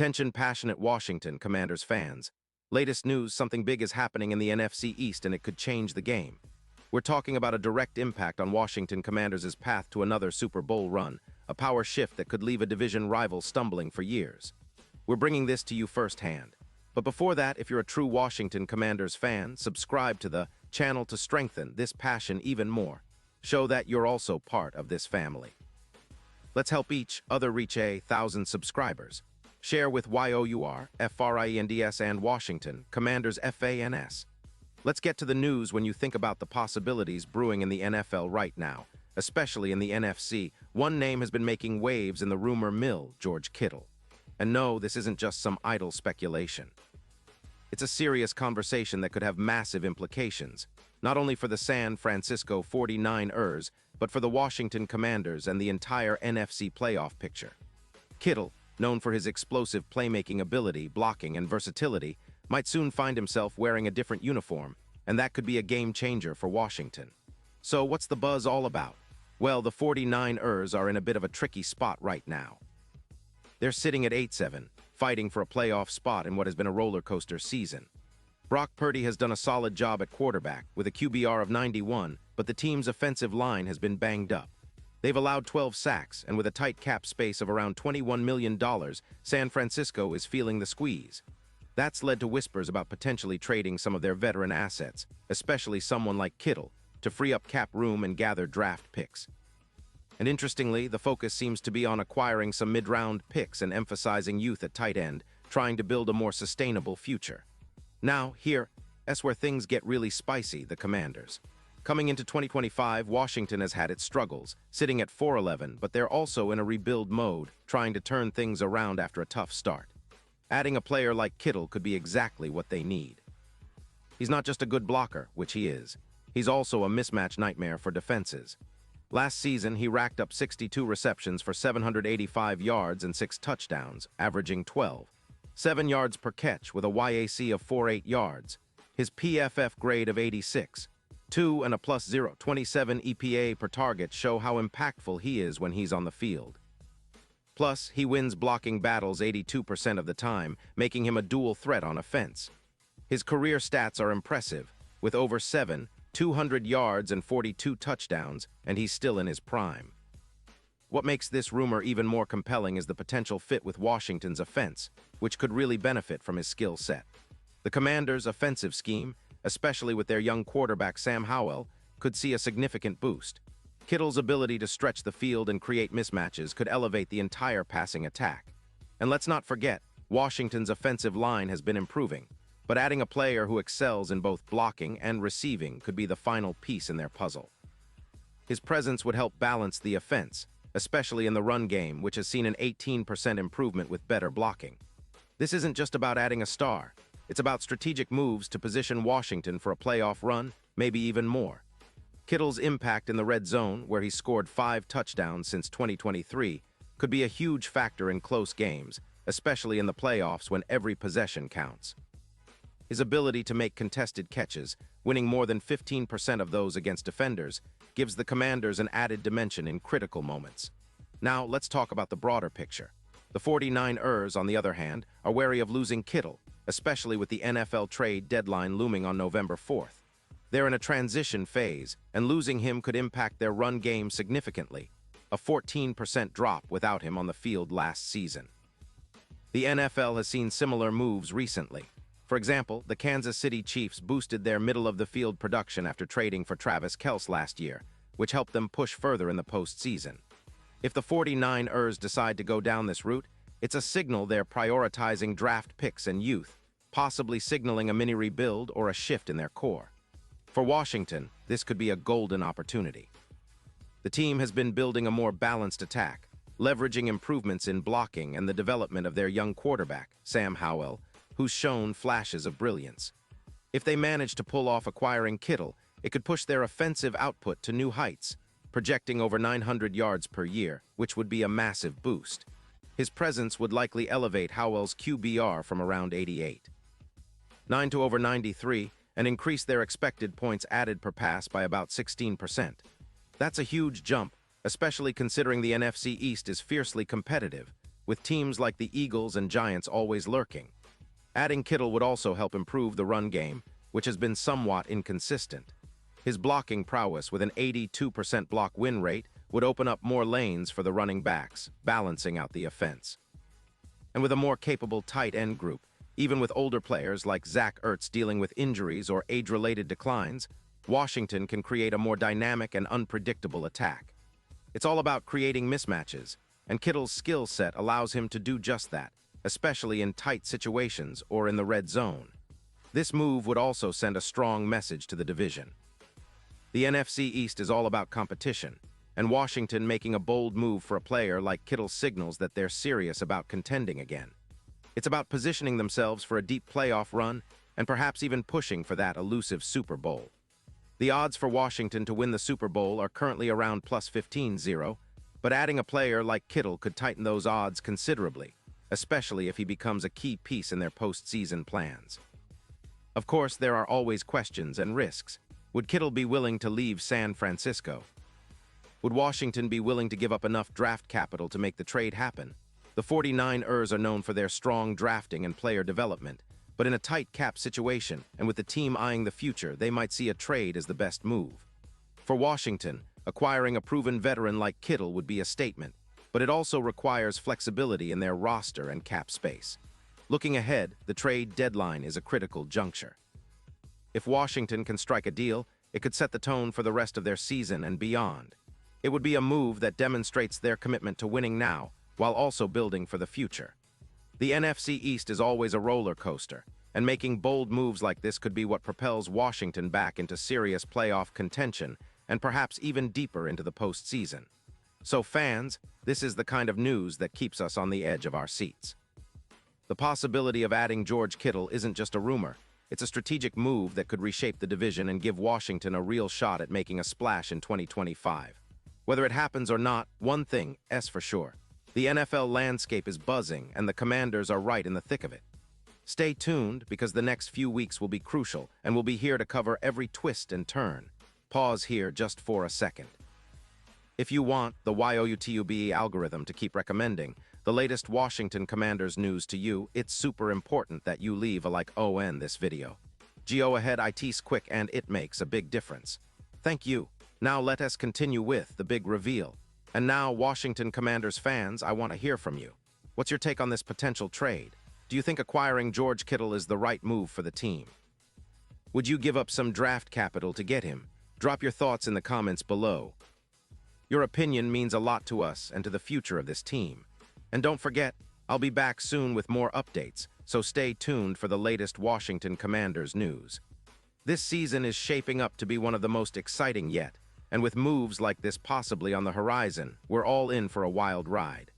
Attention passionate Washington Commanders fans. Latest news, something big is happening in the NFC East and it could change the game. We're talking about a direct impact on Washington Commanders' path to another Super Bowl run, a power shift that could leave a division rival stumbling for years. We're bringing this to you firsthand. But before that, if you're a true Washington Commanders fan, subscribe to the channel to strengthen this passion even more. Show that you're also part of this family. Let's help each other reach 1,000 subscribers. Share with YOUR, FRIENDS and Washington, Commanders FANS. Let's get to the news. When you think about the possibilities brewing in the NFL right now, especially in the NFC, one name has been making waves in the rumor mill, George Kittle. And no, this isn't just some idle speculation. It's a serious conversation that could have massive implications, not only for the San Francisco 49ers, but for the Washington Commanders and the entire NFC playoff picture. Kittle, known for his explosive playmaking ability, blocking, and versatility, might soon find himself wearing a different uniform, and that could be a game-changer for Washington. So what's the buzz all about? Well, the 49ers are in a bit of a tricky spot right now. They're sitting at 8-7, fighting for a playoff spot in what has been a roller coaster season. Brock Purdy has done a solid job at quarterback with a QBR of 91, but the team's offensive line has been banged up. They've allowed 12 sacks, and with a tight cap space of around $21 million, San Francisco is feeling the squeeze. That's led to whispers about potentially trading some of their veteran assets, especially someone like Kittle, to free up cap room and gather draft picks. And interestingly, the focus seems to be on acquiring some mid-round picks and emphasizing youth at tight end, trying to build a more sustainable future. Now, here's where things get really spicy, the Commanders. Coming into 2025, Washington has had its struggles, sitting at 4-11, but they're also in a rebuild mode, trying to turn things around after a tough start. Adding a player like Kittle could be exactly what they need. He's not just a good blocker, which he is. He's also a mismatch nightmare for defenses. Last season, he racked up 62 receptions for 785 yards and 6 touchdowns, averaging 7 yards per catch with a YAC of 48 yards. His PFF grade of 86, 2 and a +0.27 EPA per target show how impactful he is when he's on the field. Plus, he wins blocking battles 82% of the time, making him a dual threat on offense. His career stats are impressive, with over 200 yards and 42 touchdowns, and he's still in his prime. What makes this rumor even more compelling is the potential fit with Washington's offense, which could really benefit from his skill set. The Commanders' offensive scheme, especially with their young quarterback Sam Howell, could see a significant boost. Kittle's ability to stretch the field and create mismatches could elevate the entire passing attack. And let's not forget, Washington's offensive line has been improving, but adding a player who excels in both blocking and receiving could be the final piece in their puzzle. His presence would help balance the offense, especially in the run game, which has seen an 18% improvement with better blocking. This isn't just about adding a star. It's about strategic moves to position Washington for a playoff run, maybe even more. Kittle's impact in the red zone, where he scored 5 touchdowns since 2023, could be a huge factor in close games, especially in the playoffs when every possession counts. His ability to make contested catches, winning more than 15% of those against defenders, gives the Commanders an added dimension in critical moments. Now, let's talk about the broader picture. The 49ers, on the other hand, are wary of losing Kittle, especially with the NFL trade deadline looming on November 4th. They're in a transition phase, and losing him could impact their run game significantly, a 14% drop without him on the field last season. The NFL has seen similar moves recently. For example, the Kansas City Chiefs boosted their middle-of-the-field production after trading for Travis Kelce last year, which helped them push further in the postseason. If the 49ers decide to go down this route, it's a signal they're prioritizing draft picks and youth, possibly signaling a mini rebuild or a shift in their core. For Washington, this could be a golden opportunity. The team has been building a more balanced attack, leveraging improvements in blocking and the development of their young quarterback, Sam Howell, who's shown flashes of brilliance. If they manage to pull off acquiring Kittle, it could push their offensive output to new heights, projecting over 900 yards per year, which would be a massive boost. His presence would likely elevate Howell's QBR from around 88, 9 to over 93, and increase their expected points added per pass by about 16%. That's a huge jump, especially considering the NFC East is fiercely competitive, with teams like the Eagles and Giants always lurking. Adding Kittle would also help improve the run game, which has been somewhat inconsistent. His blocking prowess with an 82% block win rate would open up more lanes for the running backs, balancing out the offense. And with a more capable tight end group, even with older players like Zach Ertz dealing with injuries or age-related declines, Washington can create a more dynamic and unpredictable attack. It's all about creating mismatches, and Kittle's skill set allows him to do just that, especially in tight situations or in the red zone. This move would also send a strong message to the division. The NFC East is all about competition, and Washington making a bold move for a player like Kittle signals that they're serious about contending again. It's about positioning themselves for a deep playoff run and perhaps even pushing for that elusive Super Bowl. The odds for Washington to win the Super Bowl are currently around plus 15-0, but adding a player like Kittle could tighten those odds considerably, especially if he becomes a key piece in their postseason plans. Of course, there are always questions and risks. Would Kittle be willing to leave San Francisco? Would Washington be willing to give up enough draft capital to make the trade happen? The 49ers are known for their strong drafting and player development, but in a tight cap situation and with the team eyeing the future, they might see a trade as the best move. For Washington, acquiring a proven veteran like Kittle would be a statement, but it also requires flexibility in their roster and cap space. Looking ahead, the trade deadline is a critical juncture. If Washington can strike a deal, it could set the tone for the rest of their season and beyond. It would be a move that demonstrates their commitment to winning now, while also building for the future. The NFC East is always a roller coaster, and making bold moves like this could be what propels Washington back into serious playoff contention and perhaps even deeper into the postseason. So fans, this is the kind of news that keeps us on the edge of our seats. The possibility of adding George Kittle isn't just a rumor. It's a strategic move that could reshape the division and give Washington a real shot at making a splash in 2025. Whether it happens or not, one thing is for sure. The NFL landscape is buzzing, and the Commanders are right in the thick of it. Stay tuned, because the next few weeks will be crucial, and we'll be here to cover every twist and turn. Pause here just for a second. If you want the YouTube algorithm to keep recommending the latest Washington Commanders news to you, it's super important that you leave a like on this video. Go ahead, it's quick and it makes a big difference. Thank you. Now let us continue with the big reveal. And now, Washington Commanders fans, I want to hear from you. What's your take on this potential trade? Do you think acquiring George Kittle is the right move for the team? Would you give up some draft capital to get him? Drop your thoughts in the comments below. Your opinion means a lot to us and to the future of this team. And don't forget, I'll be back soon with more updates, so stay tuned for the latest Washington Commanders news. This season is shaping up to be one of the most exciting yet, and with moves like this possibly on the horizon, we're all in for a wild ride.